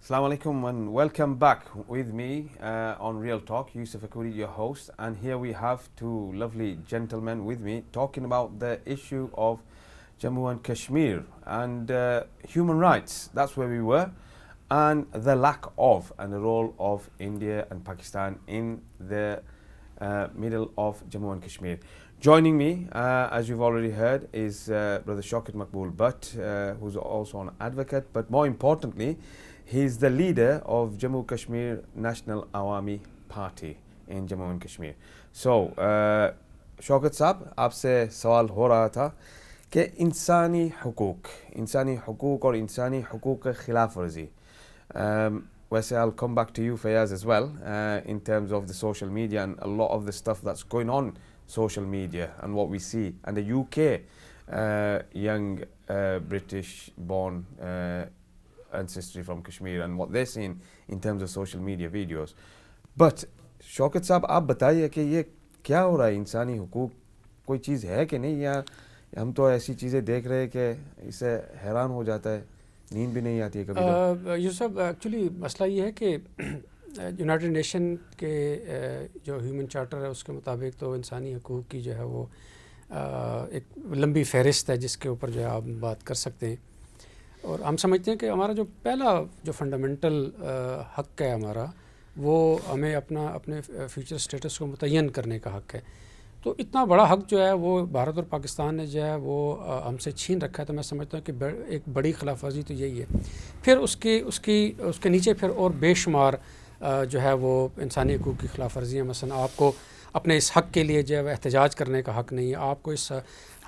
Assalamu alaikum and welcome back with me on Real Talk. Yusuf Akouri, your host, and here we have two lovely gentlemen with me talking about the issue of Jammu and Kashmir and human rights. That's where we were, and the lack of and the role of India and Pakistan in the middle of Jammu and Kashmir. Joining me, as you've already heard, is Brother Shaukat Maqbool Butt, who's also an advocate, but more importantly, he's the leader of Jammu Kashmir National Awami Party in Jammu and Kashmir. So, Shaukat Saab, आपसे सवाल हो रहा था कि इंसानी हुकूक और इंसानी हुकूक के खिलाफ वर्जी. वैसे I'll come back to you, Fayaz, as well, in terms of the social media and a lot of the stuff that's going on social media and what we see, and the UK young British born ancestry from Kashmir and what they're seeing in terms of social media videos. But Shaukat साहब, आप बताइए कि ये क्या हो रहा है, इंसानी हुकूक कोई चीज़ है कि नहीं, या हम तो ऐसी चीज़ें देख रहे हैं कि इससे हैरान हो जाता है, नींद भी नहीं आती है कभी. यूसुफ, एक्चुअली मसला ये है कि यूनाइटेड नेशन के जो ह्यूमन चार्टर है उसके मुताबिक तो इंसानी हकूक़ की जो है वो एक लंबी फहरिस्त है जिसके ऊपर जो है आप बात कर सकते हैं. और हम समझते हैं कि हमारा जो पहला जो फंडामेंटल हक़ है हमारा, वो हमें अपने फ्यूचर स्टेटस को मुतय्यन करने का हक़ है. तो इतना बड़ा हक़ जो है वो भारत और पाकिस्तान ने जो है वो हमसे छीन रखा है. तो मैं समझता हूँ कि एक बड़ी खिलाफ वर्जी तो यही है. फिर उसके नीचे फिर और बेशुमार जो है वो इंसानी हकूक़ की खिलाफ वर्जियाँ. मसलन आपको अपने इस हक़ के लिए जो है एहतजाज करने का हक़ नहीं है, आपको इस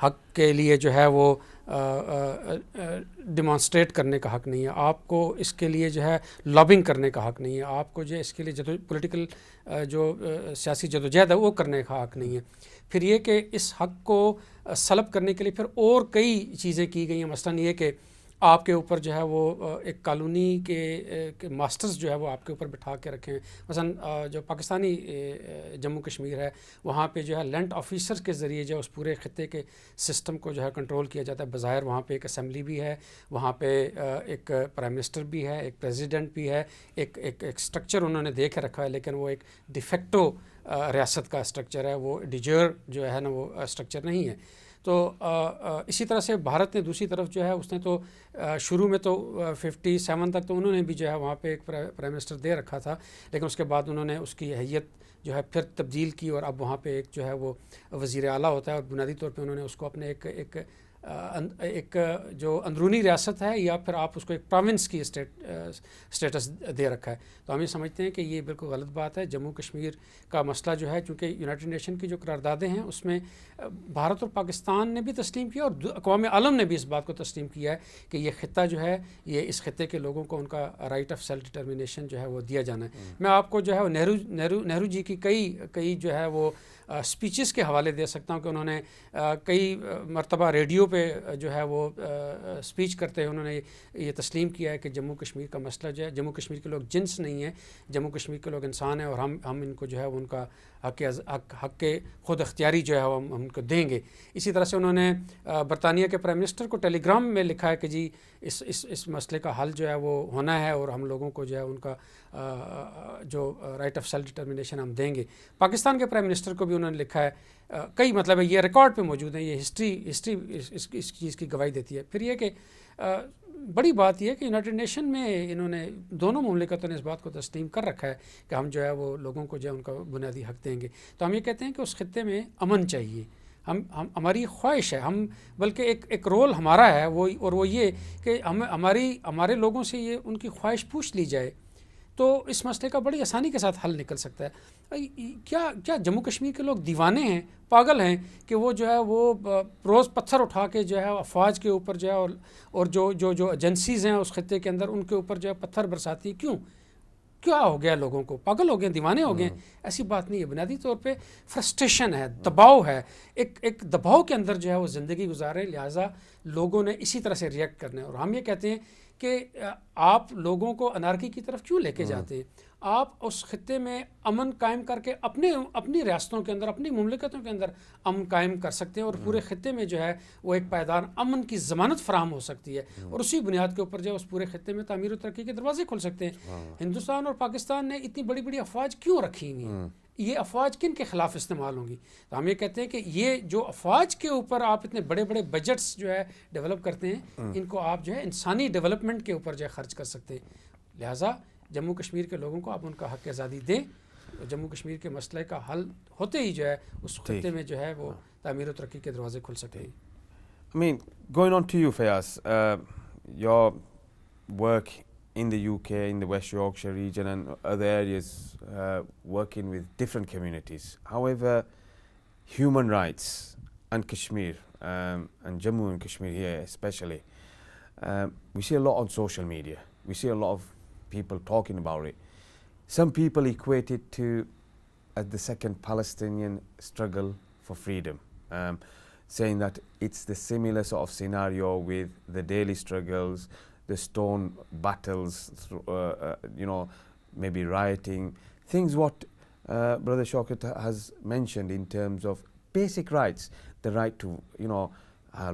हक़ के लिए जो है वो डिमॉन्स्ट्रेट करने का हक़ नहीं है, आपको इसके लिए जो है लॉबिंग करने का हक़ नहीं है, आपको जो है इसके लिए पॉलिटिकल जो सियासी जदोजहद है वो करने का हक़ नहीं है. फिर ये कि इस हक़ को सलब करने के लिए फिर और कई चीज़ें की गई हैं. मसलन ये कि आपके ऊपर जो है वो एक कॉलोनी के मास्टर्स जो है वो आपके ऊपर बिठा के रखे हैं. मसलन जो पाकिस्तानी जम्मू कश्मीर है वहाँ पे जो है लैंड ऑफिसर्स के ज़रिए जो है उस पूरे ख़त्े के सिस्टम को जो है कंट्रोल किया जाता है. बज़ाहिर वहाँ पे एक असम्बली भी है, वहाँ पे एक प्राइम मिनिस्टर भी है, एक प्रेसिडेंट भी है, एक स्ट्रक्चर उन्होंने दे के रखा है, लेकिन वो एक डिफेक्टो रियासत का स्ट्रक्चर है, वो डिजर जो है ना वो स्ट्रक्चर नहीं है. तो इसी तरह से भारत ने दूसरी तरफ जो है उसने तो शुरू में तो 57 तक तो उन्होंने भी जो है वहाँ पे एक प्राइम मिनिस्टर दे रखा था, लेकिन उसके बाद उन्होंने उसकी हैयत जो है फिर तब्दील की और अब वहाँ पे एक जो है वो वज़ीर आला होता है. और बुनियादी तौर पे उन्होंने उसको अपने एक जो अंदरूनी रियासत है या फिर आप उसको एक प्रोविंस की स्टेटस दे रखा है. तो हम ये समझते हैं कि ये बिल्कुल गलत बात है. जम्मू कश्मीर का मसला जो है, चूँकि यूनाइटेड नेशन की जो करारदादें हैं उसमें भारत और पाकिस्तान ने भी तस्लीम किया और अक़वाम आलम ने भी इस बात को तस्लीम किया है कि ये ख़त्ता जो है ये इस ख़त्े के लोगों को उनका राइट ऑफ सेल्फ डिटर्मिनेशन जो है वो दिया जाना है. मैं आपको जो है नेहरू जी की कई जो है वो स्पीचेस के हवाले दे सकता हूँ कि उन्होंने कई मरतबा रेडियो पे जो है वो स्पीच करते हुए उन्होंने ये तस्लीम किया है कि जम्मू कश्मीर का मसला जो है, जम्मू कश्मीर के लोग जिन्स नहीं हैं, जम्मू कश्मीर के लोग इंसान हैं और हम इनको जो है उनका हक़ के ख़ुद अख्तियारी जो है हम उनको देंगे. इसी तरह से उन्होंने बरतानिया के प्राइम मिनिस्टर को टेलीग्राम में लिखा है कि जी इस मसले का हल जो है वो होना है और हम लोगों को जो है उनका जो राइट ऑफ सेल्फ डिटर्मिनेशन हम देंगे. पाकिस्तान के प्राइम मिनिस्टर को भी उन्होंने लिखा है. कई मतलब है ये रिकॉर्ड पे मौजूद है, ये हिस्ट्री इस चीज़ की गवाही देती है. फिर ये कि बड़ी बात यह है कि यूनाइटेड नेशन में इन्होंने दोनों मुमलिकतों ने इस बात को तस्लीम कर रखा है कि हम जो है वो लोगों को जो है उनका बुनियादी हक़ देंगे. तो हम ये कहते हैं कि उस खित्ते में अमन चाहिए. हम हमारी ख्वाहिश है, हम बल्कि एक रोल हमारा है वो ये कि हमारे लोगों से ये उनकी ख्वाहिश पूछ ली जाए तो इस मसले का बड़ी आसानी के साथ हल निकल सकता है. क्या जम्मू कश्मीर के लोग दीवाने हैं, पागल हैं कि वो जो है वो रोज़ पत्थर उठा के जो है अफवाज के ऊपर जो है और जो एजेंसीज़ हैं उस खत्ते के अंदर उनके ऊपर जो है पत्थर बरसाती? क्या हो गया लोगों को? पागल हो गए, दीवाने हो गए? ऐसी बात नहीं है. बुनियादी तौर पे फ्रस्ट्रेशन है, दबाव है, एक दबाव के अंदर जो है वो ज़िंदगी गुजारे, लिहाजा लोगों ने इसी तरह से रिएक्ट करना है. और हम ये कहते हैं कि आप लोगों को अनार्की की तरफ क्यों लेके जाते हैं? आप उस खित्ते में अमन कायम करके अपनी रियासतों के अंदर, अपनी मुमलिकतों के अंदर अमन कायम कर सकते हैं, और पूरे खित्ते में जो है वो एक पायदार अमन की ज़मानत फराहम हो सकती है, और उसी बुनियाद के ऊपर जो है उस पूरे खित्ते में तामीर और तरक्की के दरवाजे खुल सकते हैं। हिंदुस्तान और पाकिस्तान ने इतनी बड़ी बड़ी अफवाज क्यों रखी हुई हैं? ये अफवाज किन के ख़िलाफ़ इस्तेमाल होंगी? तो हम ये कहते हैं कि ये जो अफवाज के ऊपर आप इतने बड़े बड़े बजट्स जो है डेवलप करते हैं, इनको आप जो है इंसानी डेवलपमेंट के ऊपर जो है ख़र्च कर सकते हैं। लिहाजा जम्मू कश्मीर के लोगों को आप उनका हक़ आज़ादी दें, तो जम्मू कश्मीर के मसले का हल होते ही जो है उस खित्ते में जो है वो तामीर और तरक्की के दरवाजे खुल सकते हैं। I mean, going on to you, Fayaz, your work in the UK, in the West Yorkshire region and other areas, working with different communities. However, human rights and Kashmir, and Jammu and Kashmir here especially, we see a lot on social media. We see a lot of people talking about it. Some people equate it to the second Palestinian struggle for freedom, saying that it's the similar sort of scenario with the daily struggles, the stone battles, you know, maybe rioting, things what Brother Shaukat has mentioned in terms of basic rights, the right to, you know,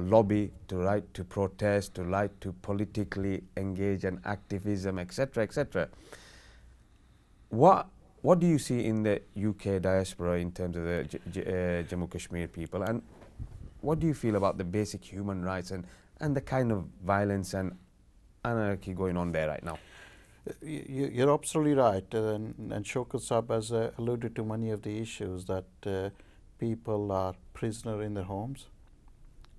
lobby, the right to protest, the right to politically engage in activism, etc., etc. What do you see in the UK diaspora in terms of the Jammu Kashmir people, and what do you feel about the basic human rights and the kind of violence and anarchy going on there right now? You're absolutely right, and Shaukat Saab has alluded to many of the issues that people are prisoner in their homes.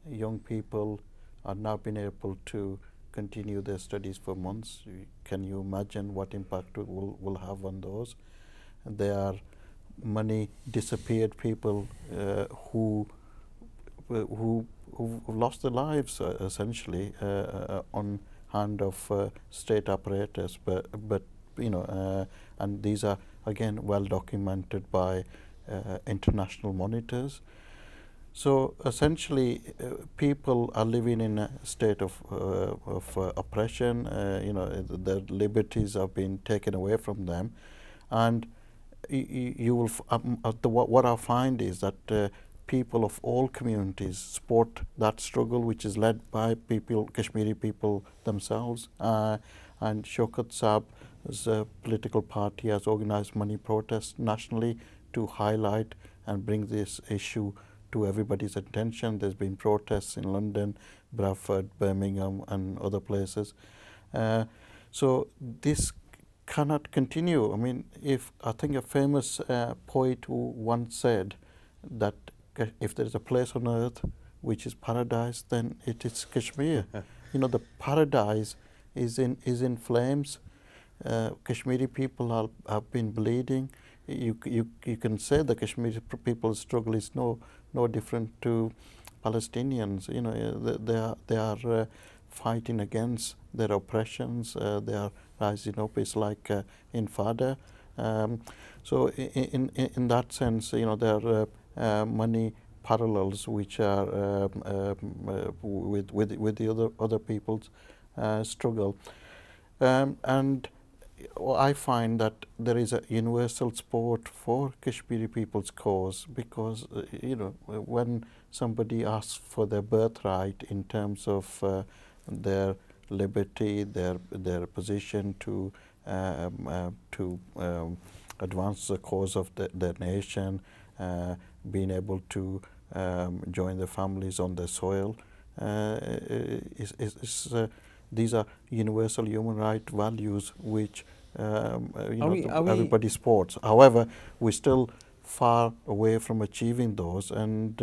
Young people are not being able to continue their studies for months. Can you imagine what impact it will have on those? There are many disappeared people who lost their lives essentially on hand of state apparatus, but you know, and these are again well documented by international monitors. So essentially, people are living in a state of oppression. You know, their liberties have been taken away from them, and you will. What I find is that people of all communities support that struggle, which is led by people, Kashmiri people themselves. And Shaukat Saab's political party has organized many protests nationally to highlight and bring this issue to everybody's attention. There's been protests in London, Bradford, Birmingham, and other places. So this cannot continue. I mean, I think a famous poet who once said that if there is a place on earth which is paradise, then it is Kashmir. You know, the paradise is in flames. Kashmiri people have been bleeding. You can say the Kashmiri people's struggle is no different to Palestinians. You know, they are fighting against their oppressions. They are rising up. It's like Intifada. So in that sense, you know, there are many parallels which are with the other people's struggle, and I find that there is a universal support for Kashmiri people's cause, because you know, when somebody asks for their birthright in terms of their liberty, their position to advance the cause of their nation, being able to join their families on their soil, these are universal human right values which everybody supports. However, we're still far away from achieving those, and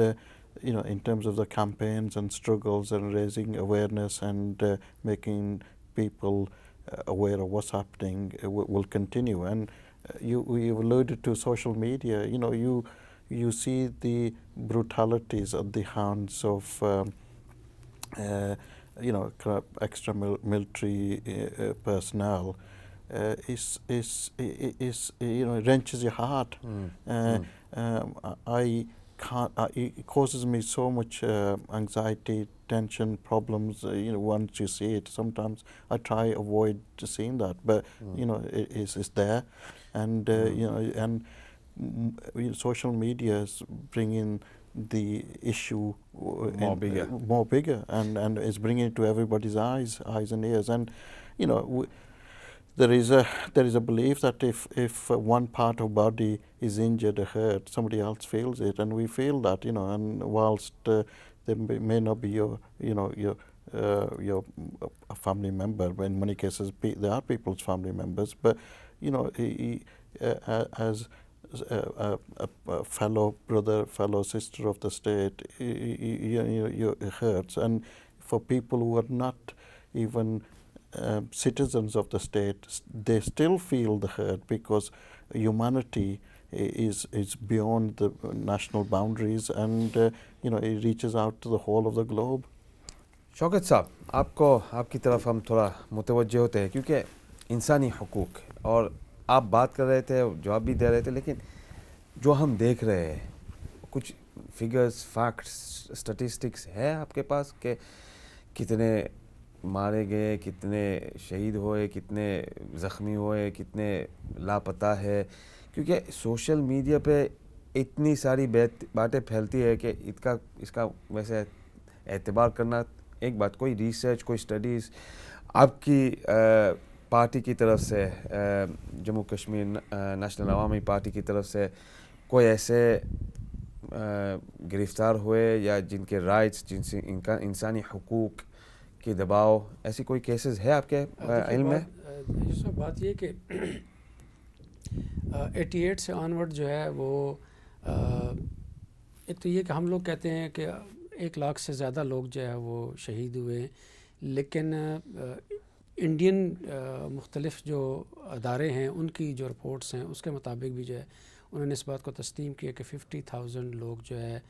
you know, in terms of the campaigns and struggles and raising awareness and making people aware of what's happening will continue. And you alluded to social media. You know, you see the brutalities at the hands of you know, extra military personnel. Is you know, it wrenches your heart. it causes me so much anxiety, tension, problems. Once you see it, sometimes I try avoid seeing that, but it's there, and and social media is bringing the issue More bigger, and it's bringing it to everybody's eyes and ears, and there is a belief that if one part of body is injured or hurt, somebody else feels it, and we feel that, and whilst they may not be your a family member, but in many cases they are people's family members, but as a fellow brother, fellow sister of the state, it hurts. And for people who are not even citizens of the state, they still feel the hurt, because humanity is beyond the national boundaries, and it reaches out to the whole of the globe. Shaukat साहब, आपकी तरफ हम थोड़ा मुतवज्जे होते हैं, क्योंकि इंसानी हुकूक, और आप बात कर रहे थे, जवाब भी दे रहे थे, लेकिन जो हम देख रहे हैं, कुछ फिगर्स, फैक्ट्स, स्टैटिस्टिक्स है आपके पास कि कितने मारे गए, कितने शहीद हुए, कितने ज़ख्मी हुए, कितने लापता है? क्योंकि सोशल मीडिया पे इतनी सारी बातें फैलती है कि इसका वैसे एतबार करना एक बात, कोई रिसर्च, कोई स्टडीज़ आपकी पार्टी की तरफ से, जम्मू कश्मीर नेशनल अवामी पार्टी की तरफ से कोई ऐसे गिरफ्तार हुए या जिनके राइट्स, जिनसे इनका इंसानी हुकूक के दबाव, ऐसी कोई केसेस है आपके इल्म में? बात ये कि 88 से ऑनवर्ड जो है वो एक तो ये कि हम लोग कहते हैं कि 1 लाख से ज़्यादा लोग जो है वो शहीद हुए, लेकिन इंडियन मुख्तलिफ़ जो अदारे हैं उनकी जो रिपोर्ट्स हैं उसके मुताबिक भी जो है उन्होंने इस बात को तस्लीम किया कि 50,000 लोग जो है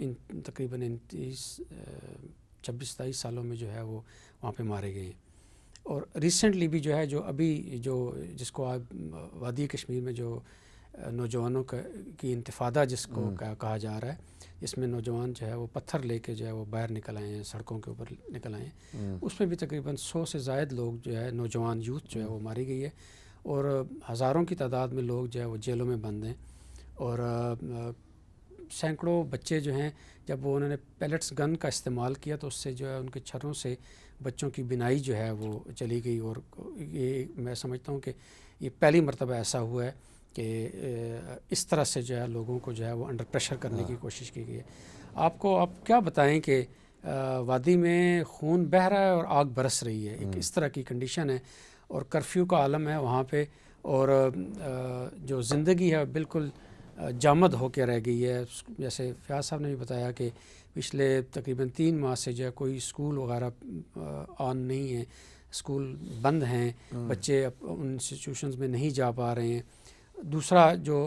इन तकरीबन 26-27 सालों में जो है वो वहाँ पे मारे गए हैं। और रिसेंटली भी जो है, जो अभी जिसको आप वादी कश्मीर में जो नौजवानों की इंतिफादा जिसको कहा जा रहा है, इसमें नौजवान जो है वो पत्थर लेके जो है वो बाहर निकल आए हैं, सड़कों के ऊपर निकल आए हैं, उसमें भी तकरीबन 100 से ज़ायद लोग जो है नौजवान यूथ जो है वो मारी गई है, और हज़ारों की तादाद में लोग जो है वो जेलों में बंद हैं, और सैकड़ों बच्चे जो हैं जब वो उन्होंने पैलेट्स गन का इस्तेमाल किया तो उससे जो है उनके छर्रों से बच्चों की बिनाई जो है वो चली गई। और ये मैं समझता हूँ कि ये पहली मरतबा ऐसा हुआ है कि इस तरह से जो है लोगों को जो है वो अंडर प्रेशर करने की कोशिश की गई है। आप क्या बताएं कि वादी में खून बह रहा है और आग बरस रही है, एक इस तरह की कंडीशन है, और कर्फ्यू का आलम है वहाँ पे, और जो ज़िंदगी है बिल्कुल जामद होकर रह गई है। जैसे फयाज साहब ने भी बताया कि पिछले तकरीबन 3 माह से जो है कोई स्कूल वगैरह ऑन नहीं है, स्कूल बंद हैं, बच्चे उन इंस्टीट्यूशंस में नहीं जा पा रहे हैं। दूसरा जो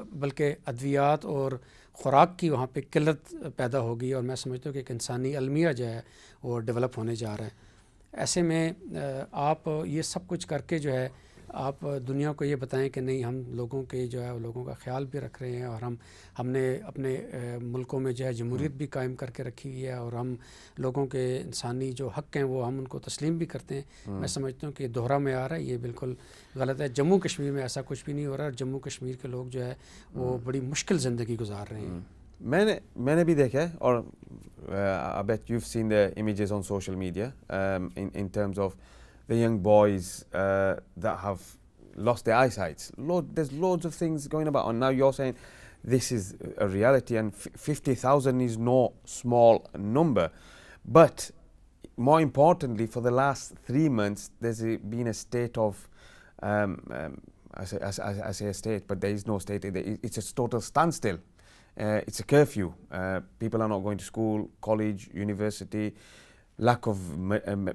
बल्कि अद्वियात और ख़ुराक की वहाँ पे किल्लत पैदा हो गई, और मैं समझता हूँ कि एक इंसानी अलमिया जो है वो डेवलप होने जा रहा है। ऐसे में आप ये सब कुछ करके जो है आप दुनिया को ये बताएं कि नहीं, हम लोगों के जो है लोगों का ख्याल भी रख रहे हैं, और हमने अपने मुल्कों में जो है जमहूरियत भी कायम करके रखी हुई है, और हम लोगों के इंसानी जो हक़ हैं वो हम उनको तस्लीम भी करते हैं। मैं समझता हूँ कि दोहरा में आ रहा है, ये बिल्कुल गलत है। जम्मू कश्मीर में ऐसा कुछ भी नहीं हो रहा, और जम्मू कश्मीर के लोग जो है वो बड़ी मुश्किल ज़िंदगी गुजार रहे हैं। मैंने भी देखा है, और I bet you've seen the images on social media in terms of the young boys that have lost their eyesight. There's loads of things going about, and now you're saying this is a reality, and 50,000 is no small number. But more importantly, for the last 3 months, there's been a state of, I say a state, but there is no state. It's a total standstill. It's a curfew. People are not going to school, college, university. Lack of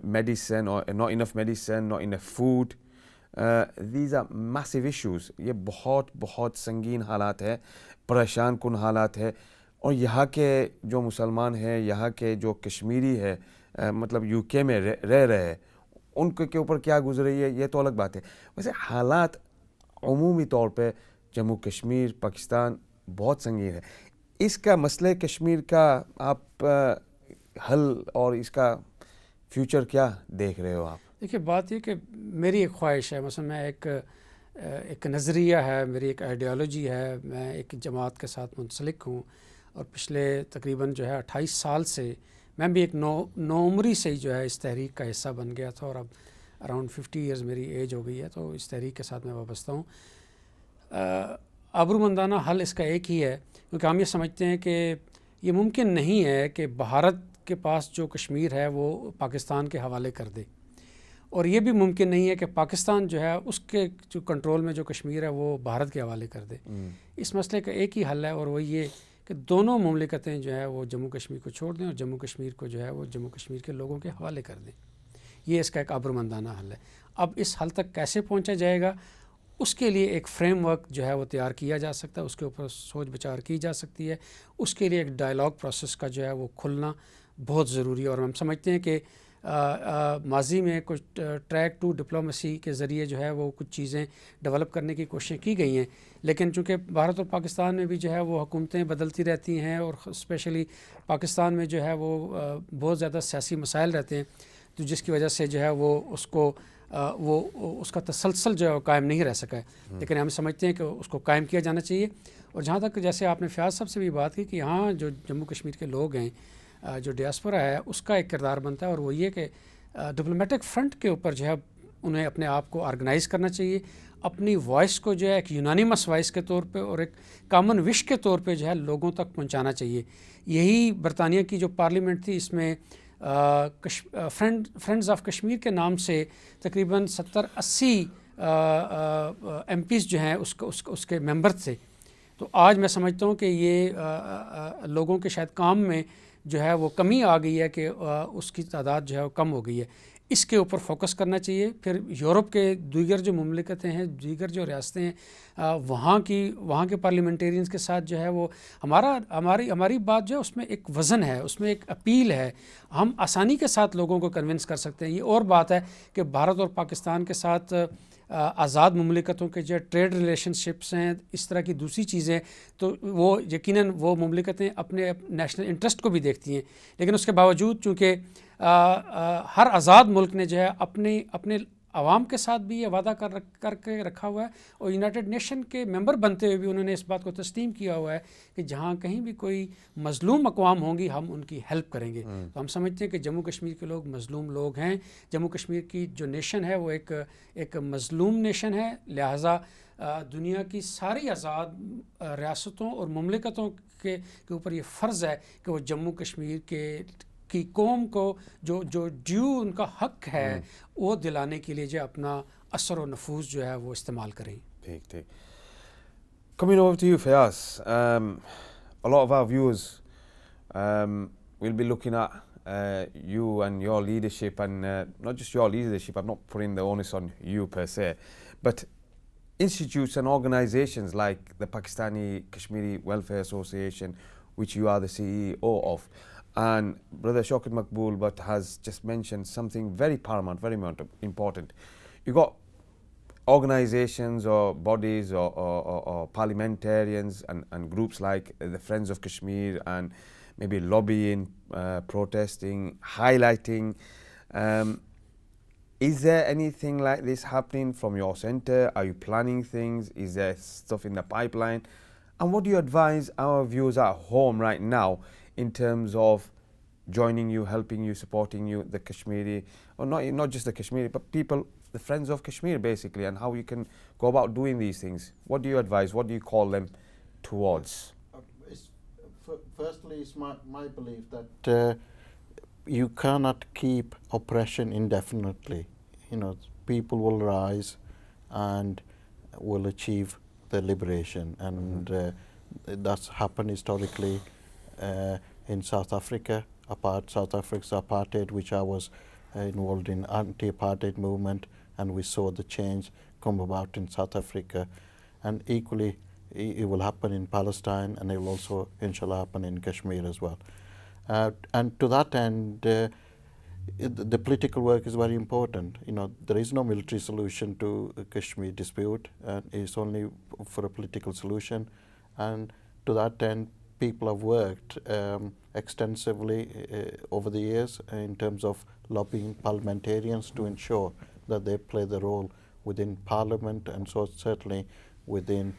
medicine, or not enough medicine, not enough food. These are massive issues. ये बहुत संगीन हालात है, परेशान कुन हालात है, और यहाँ के जो मुसलमान हैं, यहाँ के जो कश्मीरी है, मतलब यूके में रह रहे हैं, उनके ऊपर क्या गुजर रही है ये तो अलग बात है। वैसे हालात उमूमी तौर पे जम्मू कश्मीर, पाकिस्तान بہت سنگین ہے. اس کا مسئلہ کشمیر کا آپ حل اور اس کا فیوچر کیا دیکھ رہے ہو آپ؟ دیکھیے بات یہ کہ میری ایک خواہش ہے، مثلا میں ایک نظریہ ہے، میری ایک آئیڈیالوجی ہے، میں ایک جماعت کے ساتھ منسلک ہوں، اور پچھلے تقریباً جو ہے 28 سال سے میں بھی ایک نوعمری سے ہی جو ہے اس تحریک کا حصہ بن گیا تھا، اور اب اراؤنڈ 50 ایئرز میری ایج ہو گئی ہے، تو اس تحریک کے ساتھ میں وابستہ ہوں. آبرومندانہ حل اس کا ایک ہی ہے، کیونکہ ہم یہ سمجھتے ہیں کہ یہ ممکن نہیں ہے کہ بھارت کے پاس جو کشمیر ہے وہ پاکستان کے حوالے کر دے، اور یہ بھی ممکن نہیں ہے کہ پاکستان جو ہے اس کے جو کنٹرول میں جو کشمیر ہے وہ بھارت کے حوالے کر دے. اس مسئلے کا ایک ہی حل ہے، اور وہ یہ کہ دونوں مملکتیں جو ہے وہ جموں کشمیر کو چھوڑ دیں، اور جموں کشمیر کو جو ہے وہ جموں کشمیر کے لوگوں کے حوالے کر دیں. یہ اس کا ایک آبرومندانہ حل ہے. اب اس حل تک کیسے پہنچا جائے گا، اس کے لیے ایک فریم ورک جو ہے وہ تیار کیا جا سکتا ہے، اس کے اوپر سوچ بچار کی جا سکتی ہے. اس کے لیے ایک ڈائلاگ پروسیس کا جو ہے وہ کھلنا بہت ضروری ہے، اور ہم سمجھتے ہیں کہ ماضی میں کچھ ٹریک ٹو ڈپلومیسی کے ذریعے جو ہے وہ کچھ چیزیں ڈیولپ کرنے کی کوششیں کی گئی ہیں، لیکن چونکہ بھارت اور پاکستان میں بھی جو ہے وہ حکومتیں بدلتی رہتی ہیں، اور اسپیشلی پاکستان میں جو ہے وہ بہت زیادہ سیاسی مسائل رہتے ہیں، تو جس کی وجہ سے جو ہے وہ اس کا تسلسل جو ہے وہ قائم نہیں رہ سکا ہے. لیکن ہم سمجھتے ہیں کہ اس کو قائم کیا جانا چاہیے. اور جہاں تک جیسے آپ نے فیاض صاحب سے بھی بات کی کہ یہاں جو جموں کشمیر کے لوگ ہیں، جو ڈیاسپورا ہے، اس کا ایک کردار بنتا ہے، اور وہ یہ کہ ڈپلومیٹک فرنٹ کے اوپر جو ہے انہیں اپنے آپ کو آرگنائز کرنا چاہیے، اپنی وائس کو جو ہے ایک یونانیمس وائس کے طور پہ اور ایک کامن وش کے طور پہ جو ہے لوگوں تک پہنچانا چاہیے. یہی برطانیہ کی جو پارلیمنٹ تھی، اس میں فرینڈز آف کشمیر کے نام سے تقریباً 70-80 ایم پیز جو ہیں اس کے ممبر تھے. تو آج میں سمجھتا ہوں کہ یہ لوگوں کے شاید کام میں جو ہے وہ کمی آ گئی ہے کہ اس کی تعداد جو ہے وہ کم ہو گئی ہے. اس کے اوپر فوکس کرنا چاہیے. پھر یورپ کے دیگر جو مملکتیں ہیں، دیگر جو ریاستیں ہیں، وہاں کے پارلیمنٹیرینز کے ساتھ جو ہے وہ ہماری بات جو ہے اس میں ایک وزن ہے، اس میں ایک اپیل ہے. ہم آسانی کے ساتھ لوگوں کو کنونس کر سکتے ہیں. یہ اور بات ہے کہ بھارت اور پاکستان کے ساتھ آزاد مملکتوں کے جو ٹریڈ ریلیشن شپس ہیں، اس طرح کی دوسری چیزیں، تو وہ یقیناً وہ مملکتیں اپنے نیشنل انٹرسٹ کو بھی دیکھتی ہیں. لیکن اس کے باوجود چونکہ ہر آزاد ملک نے جو ہے اپنے عوام کے ساتھ بھی یہ وعدہ کر کے رکھا ہوا ہے، اور یونائٹڈ نیشن کے ممبر بنتے ہوئے بھی انہوں نے اس بات کو تسلیم کیا ہوا ہے کہ جہاں کہیں بھی کوئی مظلوم اقوام ہوں گی ہم ان کی ہیلپ کریں گے. تو ہم سمجھتے ہیں کہ جموں کشمیر کے لوگ مظلوم لوگ ہیں. جموں کشمیر کی جو نیشن ہے وہ ایک مظلوم نیشن ہے، لہٰذا دنیا کی ساری آزاد ریاستوں اور مملکتوں کے اوپر یہ فرض ہے کہ وہ جموں کشمیر کی قوم کو جو ڈیو ان کا حق ہے وہ دلانے کے لیے جو اپنا اثر و نفوذ جو ہے وہ استعمال کریں. ٹھیک. Coming over to you, Fayaz, a lot of our viewers will be looking at you and your leadership, and not just your leadership, I'm not putting the onus on you per se, but institutes and organizations like the Pakistani Kashmiri Welfare Association, which you are the CEO of, and Brother Shaukat Maqbool but has just mentioned something very paramount, very important. You got organizations or bodies or parliamentarians and groups like the Friends of Kashmir, and maybe lobbying, protesting, highlighting. Is there anything like this happening from your center? Are you planning things? Is there stuff in the pipeline? And what do you advise our viewers at home right now in terms of joining you, helping you, supporting you, the Kashmiri, or not just the Kashmiri, but people, the Friends of Kashmir basically, and how you can go about doing these things? What do you advise? What do you call them towards? Firstly, it's my belief that you cannot keep oppression indefinitely. People will rise and will achieve the liberation, and that's happened historically in South Africa. South Africa's apartheid, which I was involved in anti-apartheid movement, and we saw the change come about in South Africa, and equally it will happen in Palestine, and it will also inshallah happen in Kashmir as well. And to that end, the political work is very important. There is no military solution to Kashmir dispute, and it's only for a political solution. And to that end, people have worked extensively over the years in terms of lobbying parliamentarians to ensure that they play the role within Parliament, and so certainly within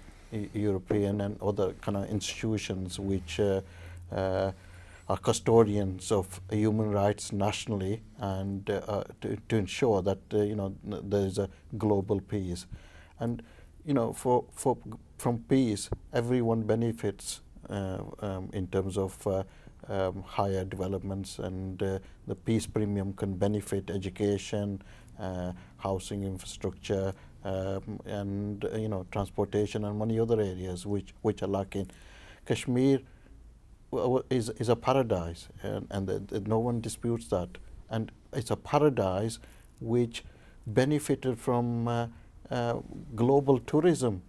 European and other kind of institutions which are custodians of human rights nationally, and to ensure that there is a global peace. And from peace, everyone benefits in terms of higher developments, and the peace premium can benefit education, housing infrastructure, and transportation and many other areas which are lacking. Kashmir is a paradise, and no one disputes that, and it's a paradise which benefited from global tourism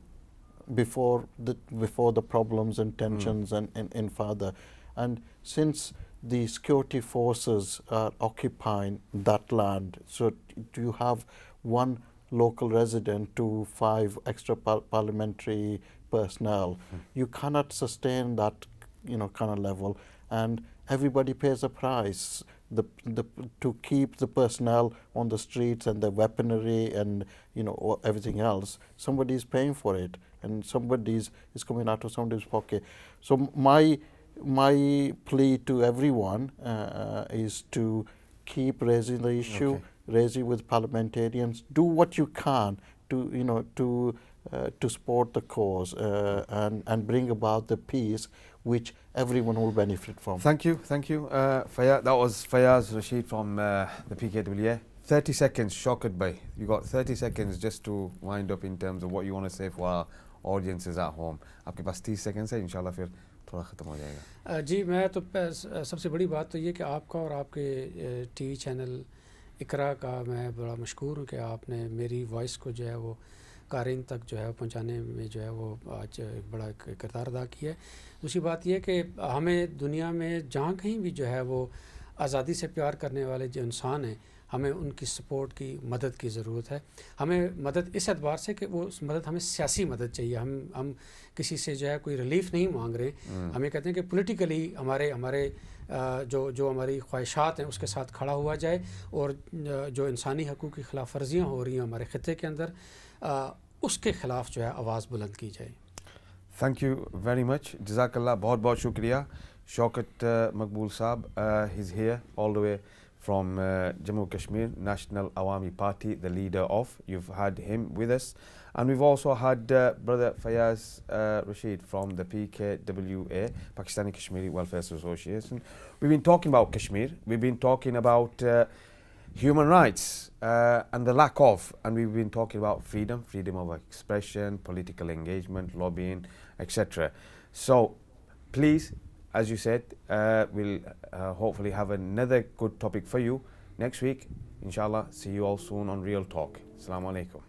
before the problems and tensions and further. And since the security forces are occupying that land, so you have one local resident to 5 extra parliamentary personnel, you cannot sustain that kind of level, and everybody pays a price to keep the personnel on the streets and the weaponry and everything else. Somebody is paying for it, and somebody is coming out of somebody's pocket. So my plea to everyone is to keep raising the issue, raise it with parliamentarians, do what you can to support the cause and bring about the peace which everyone will benefit from. Thank you. Fayyaz, that was Fayyaz Rashid from the PKWA. 30 seconds, Shaukat Bhai. You got 30 seconds just to wind up in terms of what you want to say for our audiences at home. आपके पास 30 seconds है, इंशाल्लाह फिर थोड़ा ख़त्म हो जाएगा. जी, मैं तो सबसे बड़ी बात तो ये कि आपका और आपके टीवी चैनल इकरा का मैं बड़ा मशकूर हूँ कि आपने मेरी वॉइस को जो है वो कारीन तक जो है पहुँचाने में जो है वो आज एक बड़ा किरदार अदा किया है. दूसरी बात यह कि हमें दुनिया में जहाँ कहीं भी जो है वो आज़ादी से प्यार करने वाले जो इंसान हैं, हमें उनकी सपोर्ट की मदद की ज़रूरत है. हमें मदद इस एतबार से कि वो मदद हमें सियासी मदद चाहिए. हम किसी से जो है कोई रिलीफ नहीं मांग रहे. हमें कहते हैं कि पॉलिटिकली हमारे जो हमारी ख्वाहिशात हैं उसके साथ खड़ा हुआ जाए, और जो इंसानी हकूक़ की खिलाफ वर्जियाँ हो रही हैं हमारे ख़ित्ते के अंदर, उसके ख़िलाफ़ जो है आवाज़ बुलंद की जाए. Thank you very much. Jazakallah. बहुत बहुत शुक्रिया. Shaukat Maqbool Saab, he's here all the way from Jammu Kashmir National Awami Party, the leader of. You've had him with us. And we've also had Brother Fayyaz Rashid from the PKWA, Pakistani Kashmiri Welfare Association. We've been talking about Kashmir. We've been talking about human rights and the lack of, and we've been talking about freedom of expression, political engagement, lobbying, etc. So please, as you said, we'll hopefully have another good topic for you next week. Inshallah, see you all soon on Real Talk. Assalamu alaikum.